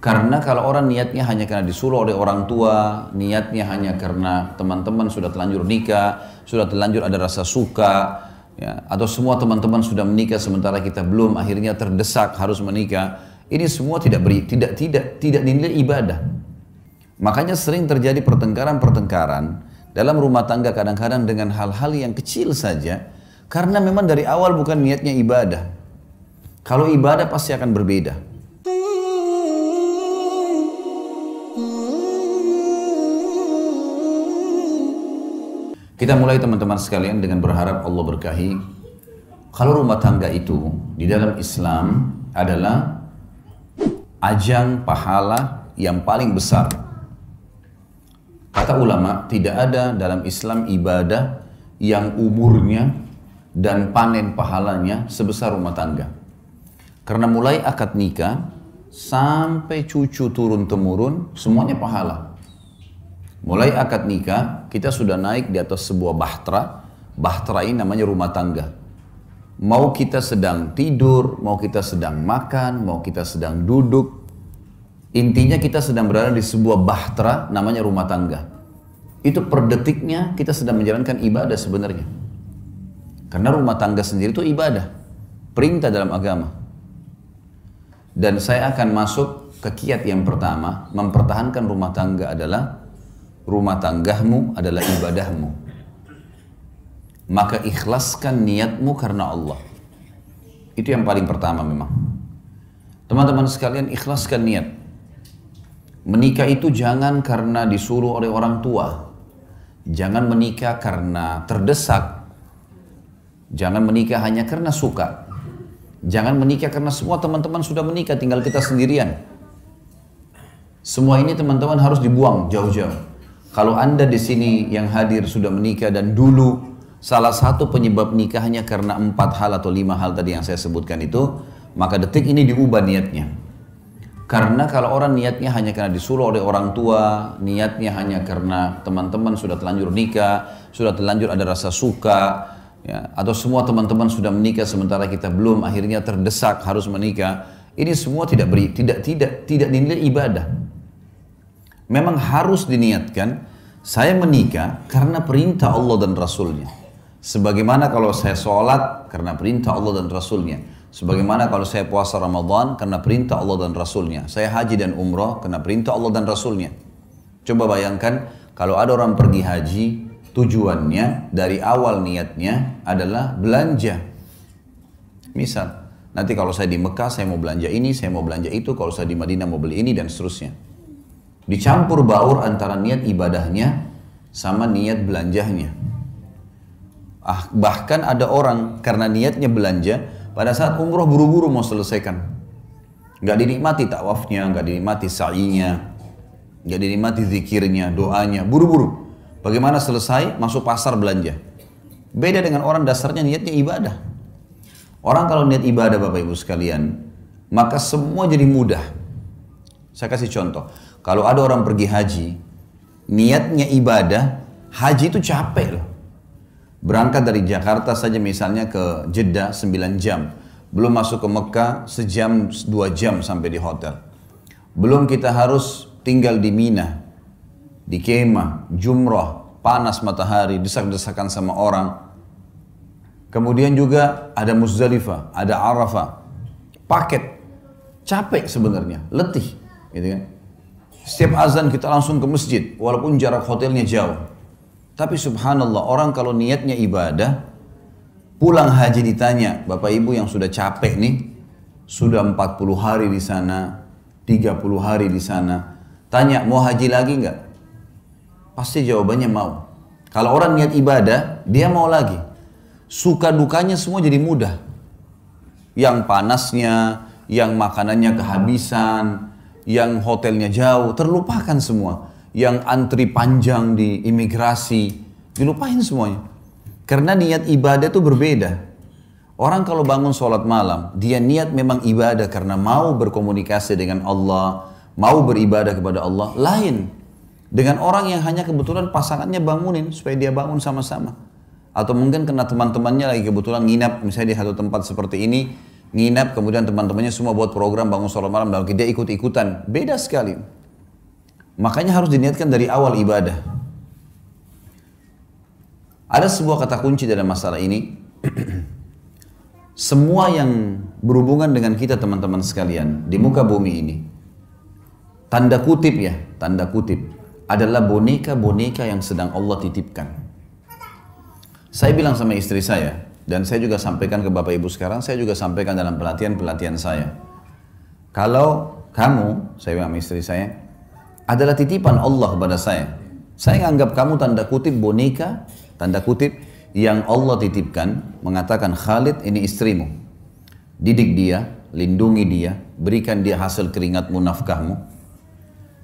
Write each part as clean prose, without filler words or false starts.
Karena kalau orang niatnya hanya karena disuruh oleh orang tua, niatnya hanya karena teman-teman sudah terlanjur nikah, sudah terlanjur ada rasa suka, ya, atau semua teman-teman sudah menikah sementara kita belum, akhirnya terdesak harus menikah, ini semua tidak dinilai ibadah. Makanya sering terjadi pertengkaran-pertengkaran dalam rumah tangga kadang-kadang dengan hal-hal yang kecil saja, karena memang dari awal bukan niatnya ibadah. Kalau ibadah pasti akan berbeda. Kita mulai teman-teman sekalian dengan berharap Allah berkahi. Kalau rumah tangga itu di dalam Islam adalah ajang pahala yang paling besar. Kata ulama, tidak ada dalam Islam ibadah yang umurnya dan panen pahalanya sebesar rumah tangga. Karena mulai akad nikah sampai cucu turun-temurun semuanya pahala. Mulai akad nikah, kita sudah naik di atas sebuah bahtera. Bahtera ini namanya rumah tangga. Mau kita sedang tidur, mau kita sedang makan, mau kita sedang duduk. Intinya kita sedang berada di sebuah bahtera namanya rumah tangga. Itu per detiknya kita sedang menjalankan ibadah sebenarnya. Karena rumah tangga sendiri itu ibadah. Perintah dalam agama. Dan saya akan masuk ke kiat yang pertama. Mempertahankan rumah tangga adalah rumah tanggamu adalah ibadahmu. Maka ikhlaskan niatmu karena Allah. Itu yang paling pertama memang. Teman-teman sekalian, ikhlaskan niat. Menikah itu jangan karena disuruh oleh orang tua. Jangan menikah karena terdesak. Jangan menikah hanya karena suka. Jangan menikah karena semua teman-teman sudah menikah, tinggal kita sendirian. Semua ini teman-teman harus dibuang jauh-jauh. Kalau Anda di sini yang hadir sudah menikah dan dulu salah satu penyebab nikahnya karena 4 hal atau 5 hal tadi yang saya sebutkan itu, maka detik ini diubah niatnya. Karena kalau orang niatnya hanya karena disuruh oleh orang tua, niatnya hanya karena teman-teman sudah terlanjur nikah, sudah terlanjur ada rasa suka, ya, atau semua teman-teman sudah menikah sementara kita belum, akhirnya terdesak harus menikah, ini semua tidak dinilai ibadah. Memang harus diniatkan, saya menikah karena perintah Allah dan Rasulnya. Sebagaimana kalau saya sholat karena perintah Allah dan Rasulnya. Sebagaimana kalau saya puasa Ramadan karena perintah Allah dan Rasulnya. Saya haji dan umrah karena perintah Allah dan Rasulnya. Coba bayangkan kalau ada orang pergi haji, tujuannya dari awal niatnya adalah belanja. Misal, nanti kalau saya di Mekah saya mau belanja ini, saya mau belanja itu, kalau saya di Madinah mau beli ini dan seterusnya. Dicampur baur antara niat ibadahnya sama niat belanjanya. Bahkan ada orang karena niatnya belanja, pada saat umroh buru-buru mau selesaikan. Gak dinikmati tawafnya, gak dinikmati sa'inya, gak dinikmati zikirnya, doanya, buru-buru. Bagaimana selesai, masuk pasar belanja. Beda dengan orang dasarnya niatnya ibadah. Orang kalau niat ibadah Bapak Ibu sekalian, maka semua jadi mudah. Saya kasih contoh. Kalau ada orang pergi haji, niatnya ibadah, haji itu capek loh. Berangkat dari Jakarta saja misalnya ke Jeddah 9 jam. Belum masuk ke Mekah sejam 2 jam sampai di hotel. Belum kita harus tinggal di Mina, di kemah, jumrah, panas matahari, desak-desakan sama orang. Kemudian juga ada Muzdalifah, ada Arafah. Paket, capek sebenarnya, letih. Gitu kan? Setiap azan kita langsung ke masjid, walaupun jarak hotelnya jauh. Tapi subhanallah, orang kalau niatnya ibadah, pulang haji ditanya, Bapak Ibu yang sudah capek nih, sudah 40 hari di sana, 30 hari di sana, tanya mau haji lagi nggak? Pasti jawabannya mau. Kalau orang niat ibadah, dia mau lagi. Suka dukanya semua jadi mudah. Yang panasnya, yang makanannya kehabisan, yang hotelnya jauh, terlupakan semua. Yang antri panjang di imigrasi, dilupain semuanya. Karena niat ibadah itu berbeda. Orang kalau bangun sholat malam, dia niat memang ibadah karena mau berkomunikasi dengan Allah, mau beribadah kepada Allah, lain. Dengan orang yang hanya kebetulan pasangannya bangunin supaya dia bangun sama-sama. Atau mungkin karena teman-temannya lagi kebetulan nginap, misalnya di satu tempat seperti ini, nginap, kemudian teman-temannya semua buat program bangun sholat malam, dan dia ikut-ikutan. Beda sekali. Makanya harus diniatkan dari awal ibadah. Ada sebuah kata kunci dalam masalah ini. Semua yang berhubungan dengan kita teman-teman sekalian di muka bumi ini, tanda kutip ya, tanda kutip, adalah boneka-boneka yang sedang Allah titipkan. Saya bilang sama istri saya, dan saya juga sampaikan ke Bapak Ibu sekarang, saya juga sampaikan dalam pelatihan-pelatihan saya. Kalau kamu, saya bilang sama istri saya, adalah titipan Allah kepada saya anggap kamu tanda kutip boneka, tanda kutip yang Allah titipkan, mengatakan Khalid ini istrimu. Didik dia, lindungi dia, berikan dia hasil keringatmu, nafkahmu.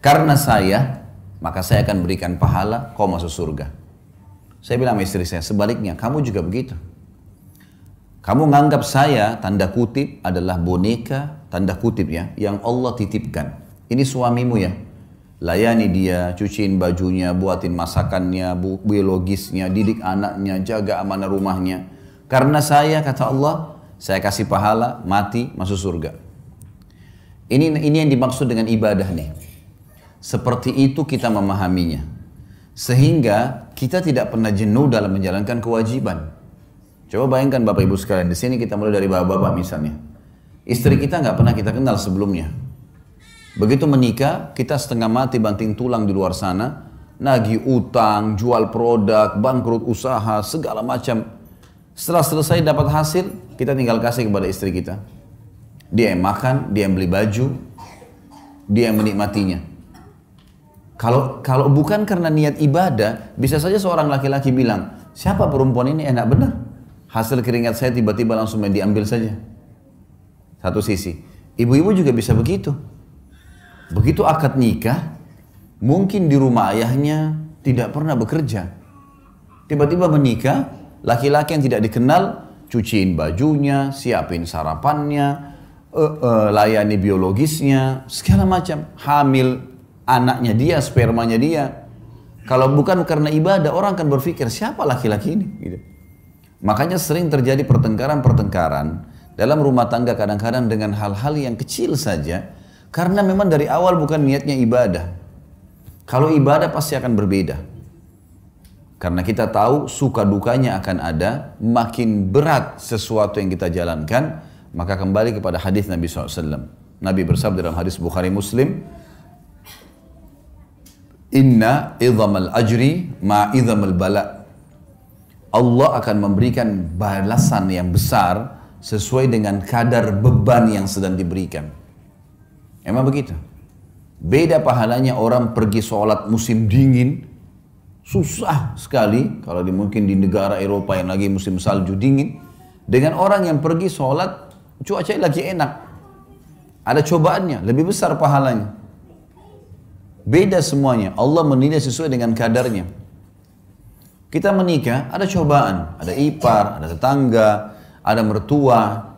Karena saya, maka saya akan berikan pahala, kau masuk surga. Saya bilang sama istri saya, sebaliknya, kamu juga begitu. Kamu menganggap saya, tanda kutip, adalah boneka, tanda kutip ya, yang Allah titipkan. Ini suamimu ya. Layani dia, cuciin bajunya, buatin masakannya, biologisnya, didik anaknya, jaga amanah rumahnya. Karena saya, kata Allah, saya kasih pahala, mati, masuk surga. Ini yang dimaksud dengan ibadah nih. Seperti itu kita memahaminya. Sehingga kita tidak pernah jenuh dalam menjalankan kewajiban. Coba bayangkan Bapak Ibu sekalian, di sini kita mulai dari bapak-bapak misalnya. Istri kita nggak pernah kita kenal sebelumnya. Begitu menikah, kita setengah mati banting tulang di luar sana, nagih utang, jual produk, bangkrut usaha, segala macam. Setelah selesai dapat hasil, kita tinggal kasih kepada istri kita. Dia yang makan, dia yang beli baju, dia yang menikmatinya. Kalau bukan karena niat ibadah, bisa saja seorang laki-laki bilang, siapa perempuan ini enak benar. Hasil keringat saya tiba-tiba langsung diambil saja. Satu sisi. Ibu-ibu juga bisa begitu. Begitu akad nikah, mungkin di rumah ayahnya tidak pernah bekerja. Tiba-tiba menikah, laki-laki yang tidak dikenal, cuciin bajunya, siapin sarapannya, layani biologisnya, segala macam. Hamil anaknya dia, spermanya dia. Kalau bukan karena ibadah, orang akan berpikir, siapa laki-laki ini? Gitu. Makanya sering terjadi pertengkaran-pertengkaran dalam rumah tangga kadang-kadang dengan hal-hal yang kecil saja, karena memang dari awal bukan niatnya ibadah. Kalau ibadah pasti akan berbeda. Karena kita tahu suka dukanya akan ada, makin berat sesuatu yang kita jalankan, maka kembali kepada hadis Nabi SAW. Nabi bersabda dalam hadis Bukhari Muslim, Inna idhamal ajri ma idhamal bala. Allah akan memberikan balasan yang besar sesuai dengan kadar beban yang sedang diberikan. Emang begitu? Beda pahalanya orang pergi sholat musim dingin, susah sekali kalau mungkin di negara Eropa yang lagi musim salju dingin, dengan orang yang pergi sholat cuaca lagi enak. Ada cobaannya, lebih besar pahalanya. Beda semuanya, Allah menilai sesuai dengan kadarnya. Kita menikah, ada cobaan, ada ipar, ada tetangga, ada mertua.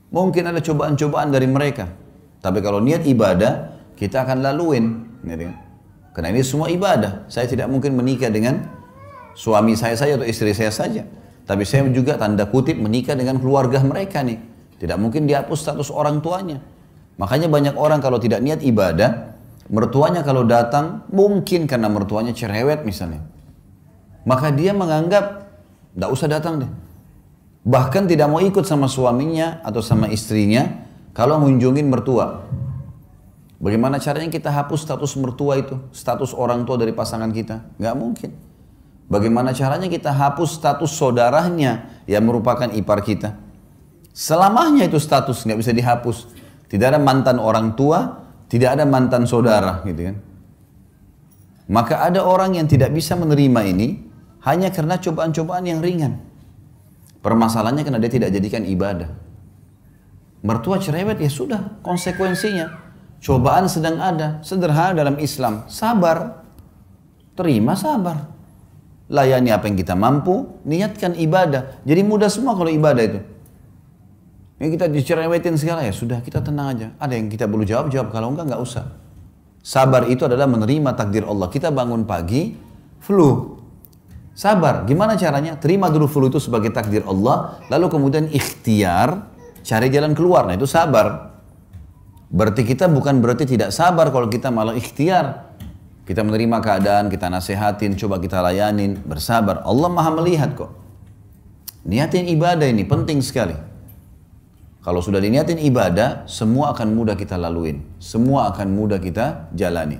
Mungkin ada cobaan-cobaan dari mereka. Tapi kalau niat ibadah, kita akan laluin. Karena ini semua ibadah. Saya tidak mungkin menikah dengan suami saya saja atau istri saya saja. Tapi saya juga tanda kutip menikah dengan keluarga mereka nih. Tidak mungkin dihapus status orang tuanya. Makanya banyak orang kalau tidak niat ibadah, mertuanya kalau datang, mungkin karena mertuanya cerewet misalnya, maka dia menganggap tidak usah datang deh. Bahkan tidak mau ikut sama suaminya atau sama istrinya kalau mengunjungin mertua. Bagaimana caranya kita hapus status mertua itu, status orang tua dari pasangan kita? Nggak mungkin. Bagaimana caranya kita hapus status saudaranya yang merupakan ipar kita? Selamanya itu status nggak bisa dihapus. Tidak ada mantan orang tua, tidak ada mantan saudara, gitu kan? Maka ada orang yang tidak bisa menerima ini hanya karena cobaan-cobaan yang ringan. Permasalahannya karena dia tidak jadikan ibadah. Mertua cerewet, ya sudah, konsekuensinya. Cobaan sedang ada, sederhana dalam Islam. Sabar, terima sabar. Layani apa yang kita mampu, niatkan ibadah. Jadi mudah semua kalau ibadah itu. Ini kita dicerewetin segala, ya sudah, kita tenang aja. Ada yang kita perlu jawab, kalau enggak usah. Sabar itu adalah menerima takdir Allah. Kita bangun pagi, flu. Sabar, gimana caranya? Terima dulu flu itu sebagai takdir Allah, lalu kemudian ikhtiar, cari jalan keluar. Nah itu sabar. Berarti kita bukan berarti tidak sabar kalau kita malah ikhtiar. Kita menerima keadaan, kita nasihatin, coba kita layanin, bersabar. Allah maha melihat kok. Niatin ibadah ini penting sekali. Kalau sudah diniatin ibadah, semua akan mudah kita laluin. Semua akan mudah kita jalani.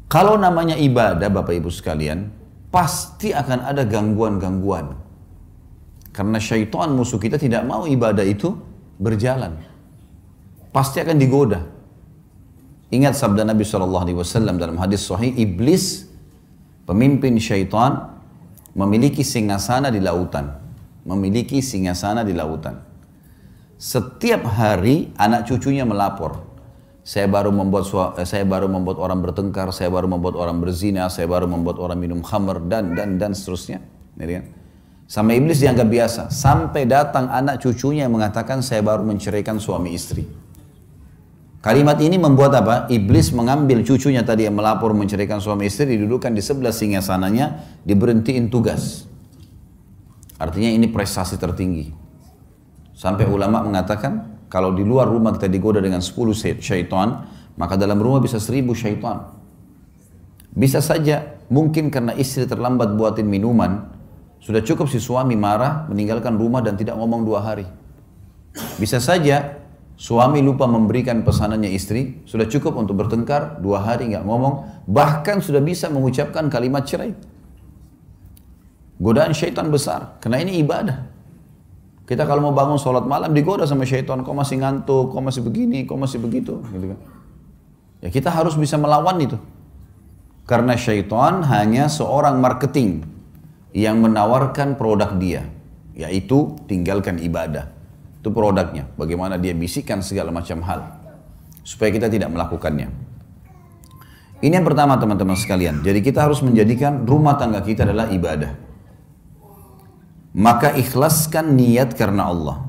Kalau namanya ibadah Bapak Ibu sekalian, pasti akan ada gangguan-gangguan. Karena syaitan musuh kita tidak mau ibadah itu berjalan. Pasti akan digoda. Ingat sabda Nabi SAW dalam hadis sahih, iblis, pemimpin syaitan, memiliki singgasana di lautan. Memiliki singgasana di lautan. Setiap hari anak cucunya melapor. Saya baru membuat orang bertengkar, saya baru membuat orang berzina, saya baru membuat orang minum khamr, dan seterusnya. Sama iblis dianggap biasa. Sampai datang anak cucunya yang mengatakan, saya baru menceraikan suami istri. Kalimat ini membuat apa? Iblis mengambil cucunya tadi yang melapor menceraikan suami istri, didudukan di sebelah singgasananya, diberhentiin tugas. Artinya ini prestasi tertinggi. Sampai ulama mengatakan, kalau di luar rumah kita digoda dengan 10 syaitan, maka dalam rumah bisa 1000 syaitan. Bisa saja, mungkin karena istri terlambat buatin minuman, sudah cukup si suami marah, meninggalkan rumah dan tidak ngomong 2 hari. Bisa saja, suami lupa memberikan pesanannya istri, sudah cukup untuk bertengkar, 2 hari nggak ngomong, bahkan sudah bisa mengucapkan kalimat cerai. Godaan syaitan besar, karena ini ibadah. Kita kalau mau bangun sholat malam digoda sama syaitan, kau masih ngantuk, kau masih begini, kau masih begitu. Gitu kan. Ya kita harus bisa melawan itu. Karena syaitan hanya seorang marketing yang menawarkan produk dia, yaitu tinggalkan ibadah. Itu produknya, bagaimana dia bisikkan segala macam hal supaya kita tidak melakukannya. Ini yang pertama teman-teman sekalian. Jadi kita harus menjadikan rumah tangga kita adalah ibadah. Maka ikhlaskan niat karena Allah.